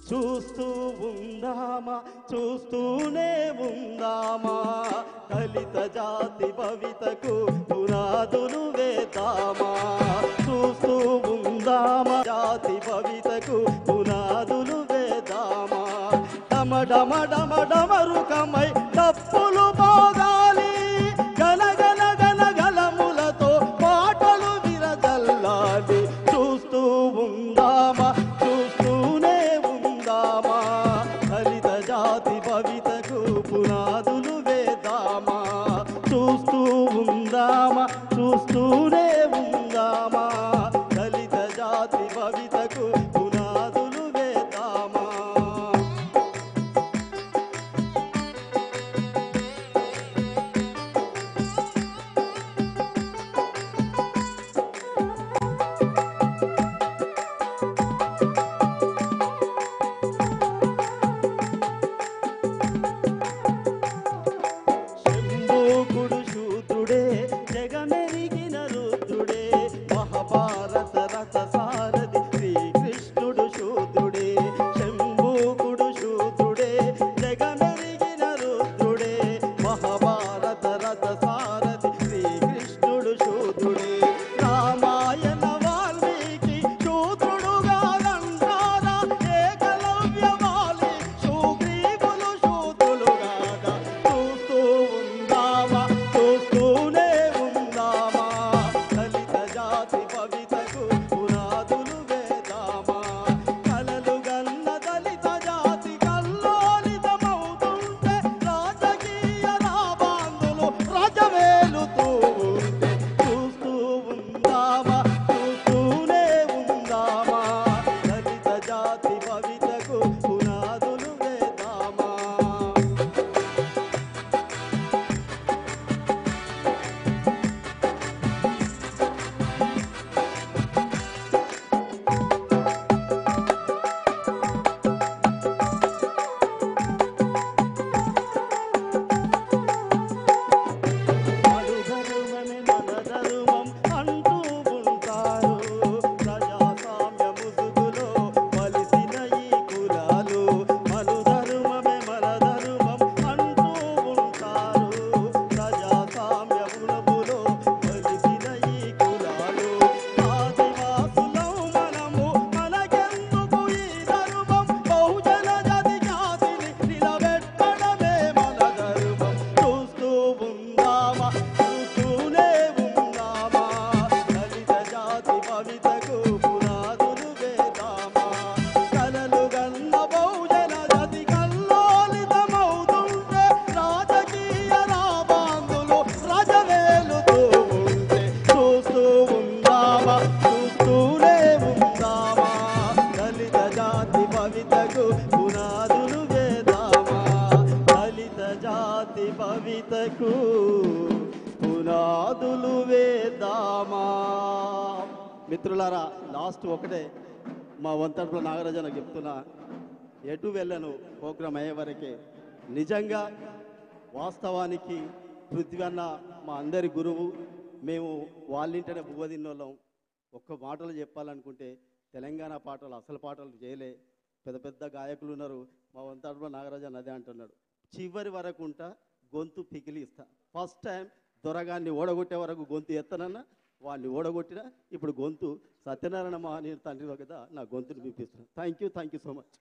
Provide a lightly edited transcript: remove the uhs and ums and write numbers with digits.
చూస్తూ ఉందామా చూస్తూనే ఉందామా దళిత జాతి భవితకు పునాదులు వేద్దామా చూస్తూ ఉందామా జాతి భవితకు పునాదులు వేద్దామా డమ డమ డమ డమరుకమై డప్పులు మోగాలి గలగల గలగలములతో పాటలు విరజల్లాలి చూస్తూ ఉందామా చూస్తూనే ఉందామా దళిత జాతి భవితకు పునాదులు వేద్దామా చూస్తూ ఉందామా చూస్తూనే ఉందామా దళిత జాతి భవితకు పునాదులు వేద్దామా శంభోకుడు శూద్రుడే జగమెరిగిన రుద్రుడే మహాభారత రథ సారథి శ్రీకృష్ణుడు శూద్రుడే శంభోకుడు శూద్రుడే జగమెరిగిన రుద్రుడే మహాభారత రథ సారథి శ్రీకృష్ణుడు శూద్రుడే రామాయణ వాల్మీకి శూద్రుడుగా లంకారా ఏకలవ్య వాలి సుగ్రీవులు శూద్రులుగాగా చూస్తూ ఉందామా చూస్తూనే ఉందామా దళిత జాతి భవితకు పునాదులు వేద్దామా కలలు గన్న దళిత జాతి కల్లోలితమవుతుంటే రాజకీయ లాభాందులు రజవేలుతూ ఉంటే చూస్తూ ఉందామా చూస్తూనే ఉందామా దళిత జాతి భవితకు పునాదులు వేద్దామా మనుధర్మమే మన ధర్మం అంటూ ఉంటారు ప్రజాస్వామ్య ముసుగులో వలిసిన ఈ కులాలు మనుధర్మమే మన ధర్మం అంటూ ఉంటారు ప్రజాస్వామ్య ముసుగులో వలిసిన ఈ కులాలు ఆదివాసులం మనము మనకెందుకు ఈ ధర్మం బహుజన జాతిని నిలబెట్టడమే మన ధర్మం చూస్తూ ఉందామా చూస్తూనే ఉందామా దళిత జాతి భవితకు పునాదులు వేద్దామా కలలు గన్న బహుజన జాతి కల్లోలితమవుతుంటే రాజకీయ లాభాందులు రజవేలుతూ ఉంటే చూస్తూ ఉందామా చూస్తూనే ఉందామా దళిత జాతి భవితకు పునాదులు వేద్దామా దళిత జాతి భవితకు పునాదులు వేద్దామా మిత్రులారా లాస్ట్ ఒకటే మా వంతడుపుల నాగరాజన చెప్తున్నా ఎటు వెళ్ళను ప్రోగ్రాం అయ్యే వరకే నిజంగా వాస్తవానికి పృథ్వీ అన్న మా అందరి గురువు మేము వాళ్ళింటనే బువ్వ తిన్నోళ్ళం ఒక్క మాటలు చెప్పాలనుకుంటే తెలంగాణ పాటలు అసలు పాటలు చేయలే పెద్ద పెద్ద గాయకులు ఉన్నారు మా వంతడుపుల నాగరాజన్ అదే అంటున్నాడు చివరి వరకు ఉంటా గొంతు పికిలిస్తా ఫస్ట్ టైం దొరగాన్ని ఓడగొట్టే వరకు గొంతు ఎత్తనన్నా వాడిని ఓడగొట్టినా ఇప్పుడు గొంతు సత్యనారాయణ మహానీయుడు తండ్రి కదా నా గొంతుని పిలిపిస్తున్నాను థ్యాంక్ యూ సో మచ్